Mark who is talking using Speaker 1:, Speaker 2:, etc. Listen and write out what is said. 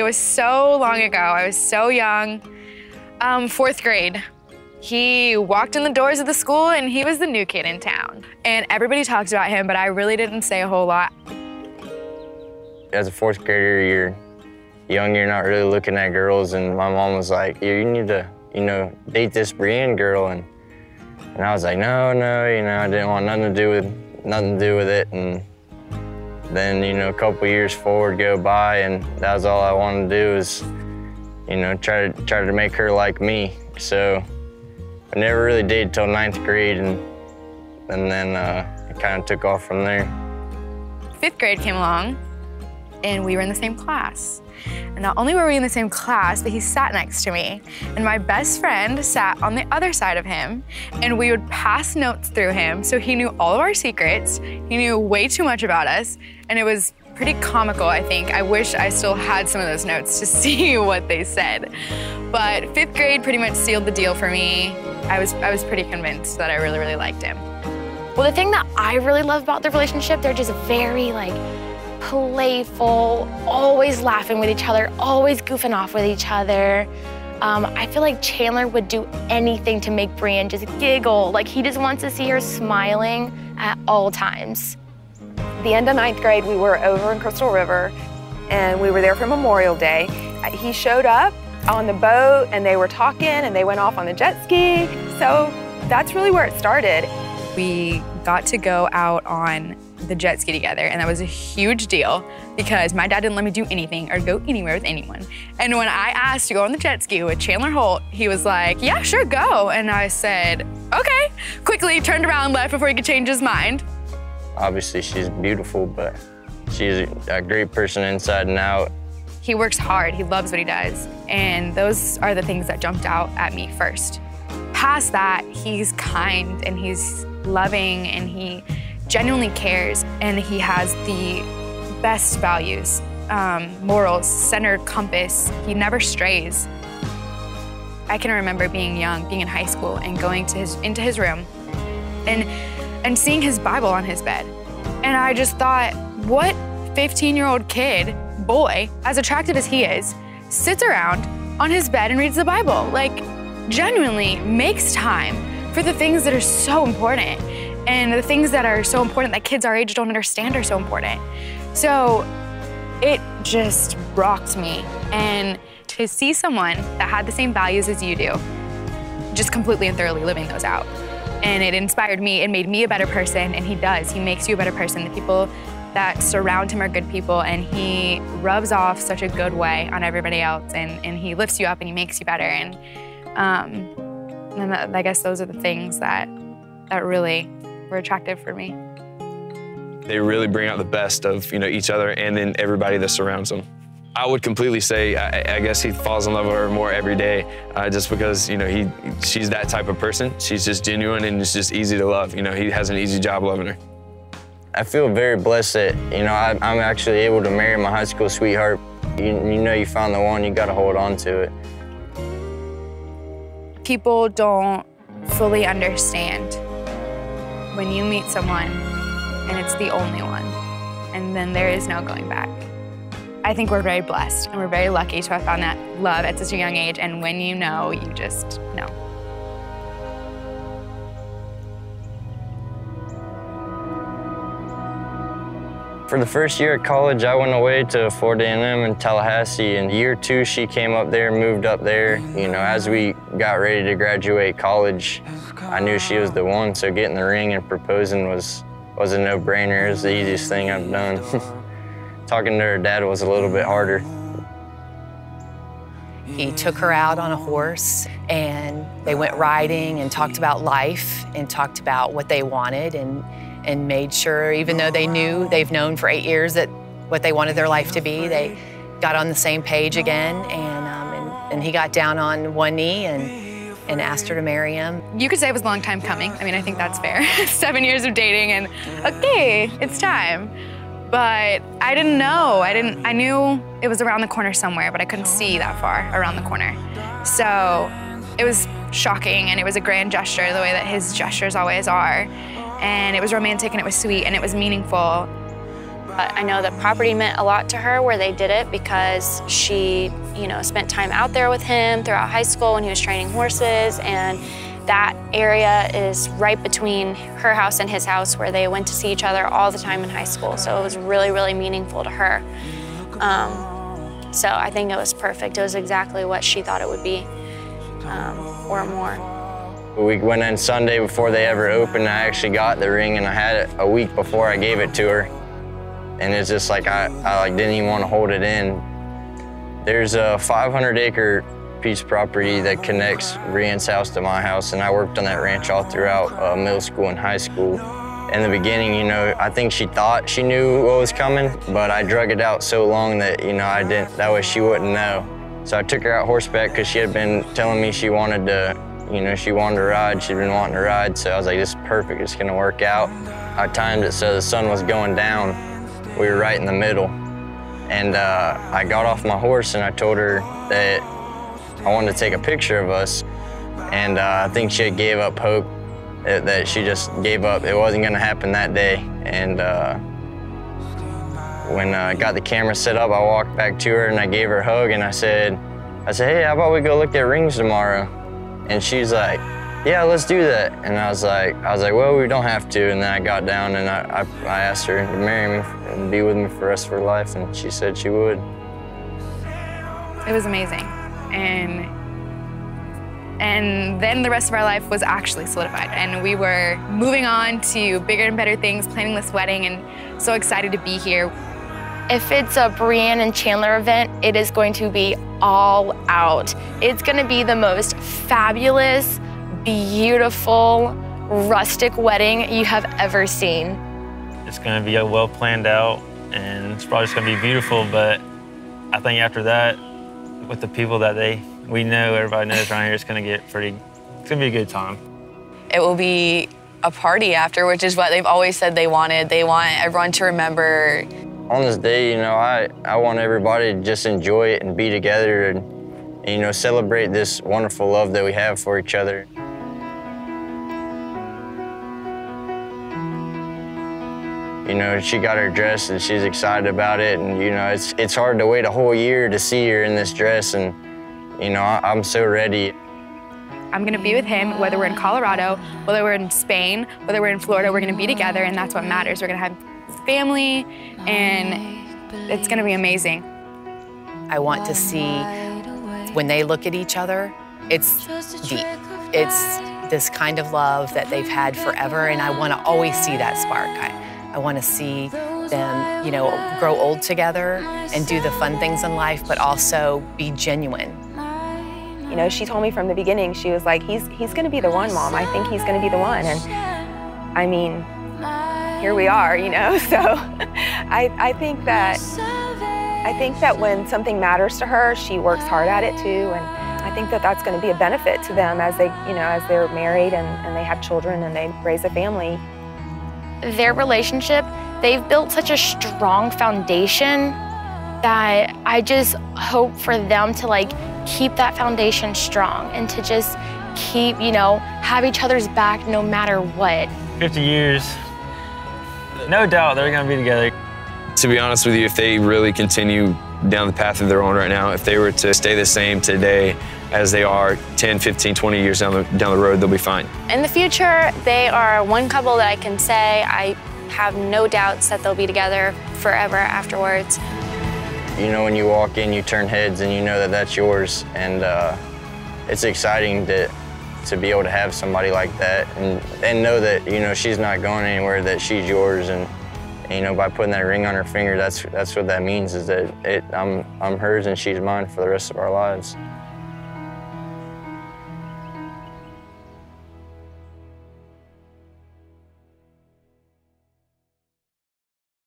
Speaker 1: It was so long ago. I was so young. 4th grade. He walked in the doors of the school and he was the new kid in town. And everybody talked about him, but I really didn't say a whole lot.
Speaker 2: As a 4th grader, you're young, you're not really looking at girls, and my mom was like, you need to, date this Brienne girl. And I was like, no, I didn't want nothing to do with it. And then, a couple years forward go by, and that was all I wanted to do is, try to make her like me. So I never really dated till 9th grade, and then it kind of took off from there.
Speaker 1: 5th grade came along, and we were in the same class. And not only were we in the same class, but he sat next to me. And my best friend sat on the other side of him, and we would pass notes through him, so he knew all of our secrets. He knew way too much about us, and it was pretty comical, I think. I wish I still had some of those notes to see what they said. But 5th grade pretty much sealed the deal for me. I was pretty convinced that I really, really liked him.
Speaker 3: Well, the thing that I really love about the relationship, they're just very, playful, always laughing with each other, always goofing off with each other. I feel like Chandler would do anything to make Brienne just giggle. He just wants to see her smiling at all times.
Speaker 4: The end of 9th grade, we were over in Crystal River, and we were there for Memorial Day. He showed up on the boat, and they were talking, and they went off on the jet ski. So that's really where it started.
Speaker 1: We got to go out on the jet ski together, and that was a huge deal because my dad didn't let me do anything or go anywhere with anyone. And when I asked to go on the jet ski with Chandler Holt, he was like, yeah, sure, go. And I said, okay. Quickly turned around and left before he could change his mind.
Speaker 2: Obviously, she's beautiful, but she's a great person inside and out.
Speaker 1: He works hard, he loves what he does, and those are the things that jumped out at me first. Past that, he's kind and he's loving and he genuinely cares, and he has the best values, morals, centered compass. He never strays. I can remember being young, being in high school, and going to into his room and seeing his Bible on his bed. And I just thought, what 15-year-old kid, boy, as attractive as he is, sits around on his bed and reads the Bible? Genuinely makes time for the things that are so important. And the things that are so important that kids our age don't understand are so important. So it just rocked me. And to see someone that had the same values as you do, just completely and thoroughly living those out. And it inspired me, it made me a better person, and he does. He makes you a better person. The people that surround him are good people, and he rubs off such a good way on everybody else, and he lifts you up and he makes you better. And I guess those are the things that really were attractive for me.
Speaker 5: They really bring out the best of each other and then everybody that surrounds them. I would completely say I guess he falls in love with her more every day, just because she's that type of person. She's just genuine and it's just easy to love. He has an easy job loving her.
Speaker 2: I feel very blessed that I'm actually able to marry my high school sweetheart. You found the one, you got to hold on to it.
Speaker 1: People don't fully understand when you meet someone and it's the only one, and then there is no going back. I think we're very blessed and we're very lucky to have found that love at such a young age, and when you know, you just know.
Speaker 2: For the first year at college, I went away to Florida A&M in Tallahassee. In year 2, she came up there, moved up there. As we got ready to graduate college, I knew she was the one, so getting the ring and proposing was a no-brainer. It was the easiest thing I've done. Talking to her dad was a little bit harder.
Speaker 6: He took her out on a horse, and they went riding and talked about life and talked about what they wanted, and made sure, even though they've known for 8 years that what they wanted their life to be, they got on the same page again, and he got down on one knee and asked her to marry him.
Speaker 1: You could say it was a long time coming. I think that's fair. 7 years of dating and, okay, it's time. But I didn't know. I knew it was around the corner somewhere, but I couldn't see that far around the corner. So it was shocking, and it was a grand gesture, the way that his gestures always are. And it was romantic, and it was sweet, and it was meaningful.
Speaker 7: I know that property meant a lot to her where they did it because she, spent time out there with him throughout high school when he was training horses, and that area is right between her house and his house where they went to see each other all the time in high school. So it was really, really meaningful to her. So I think it was perfect. It was exactly what she thought it would be, or more.
Speaker 2: We went in Sunday before they ever opened. I actually got the ring, and I had it a week before I gave it to her. And it's just like I didn't even want to hold it in. There's a 500-acre piece of property that connects Brienne's house to my house, and I worked on that ranch all throughout middle school and high school. In the beginning, I think she thought she knew what was coming, but I drug it out so long that, I didn't, that way she wouldn't know. So I took her out horseback because she had been telling me she wanted to, she wanted to ride. She'd been wanting to ride, so I was like, this is perfect, it's gonna work out. I timed it so the sun was going down. We were right in the middle. And I got off my horse and I told her that I wanted to take a picture of us. And I think she had gave up hope, that she just gave up. It wasn't gonna happen that day. And when I got the camera set up, I walked back to her and I gave her a hug and I said, hey, how about we go look at rings tomorrow? And she's like, yeah, let's do that. And I was like, well, we don't have to. And then I got down and I asked her to marry me and be with me for the rest of her life, and she said she would.
Speaker 1: It was amazing. And then the rest of our life was actually solidified, and we were moving on to bigger and better things, planning this wedding, and so excited to be here.
Speaker 3: If it's a Brienne and Chandler event, it is going to be all out. It's gonna be the most fabulous, beautiful, rustic wedding you have ever seen.
Speaker 8: It's gonna be well planned out, and it's probably just gonna be beautiful, but I think after that, with the people that we know, everybody knows around here, it's gonna be a good time.
Speaker 9: It will be a party after, which is what they've always said they wanted. They want everyone to remember.
Speaker 2: On this day, I want everybody to just enjoy it and be together and, celebrate this wonderful love that we have for each other. She got her dress and she's excited about it, and it's hard to wait a whole year to see her in this dress, and I'm so ready.
Speaker 1: I'm gonna be with him, whether we're in Colorado, whether we're in Spain, whether we're in Florida, we're gonna be together, and that's what matters. We're gonna have family, and it's gonna be amazing.
Speaker 6: I want to see, when they look at each other, it's deep. It's this kind of love that they've had forever, and I want to always see that spark. I want to see them, grow old together and do the fun things in life, but also be genuine.
Speaker 4: She told me from the beginning, she was like, he's going to be the one, Mom. I think he's going to be the one. And I mean, here we are, So I think that when something matters to her, she works hard at it too. And I think that that's going to be a benefit to them as they, as they're married and they have children and they raise a family.
Speaker 3: Their relationship, they've built such a strong foundation that I just hope for them to keep that foundation strong and to just keep, have each other's back no matter what.
Speaker 8: 50 years, no doubt they're gonna be together.
Speaker 5: To be honest with you, if they really continue down the path that they're on right now, if they were to stay the same today as they are 10, 15, 20 years down the road, they'll be fine.
Speaker 7: In the future, they are one couple that I can say I have no doubts that they'll be together forever afterwards.
Speaker 2: When you walk in, you turn heads and you know that that's yours, and it's exciting to be able to have somebody like that and know that she's not going anywhere, that she's yours, and by putting that ring on her finger, that's what that means, is that I'm hers and she's mine for the rest of our lives.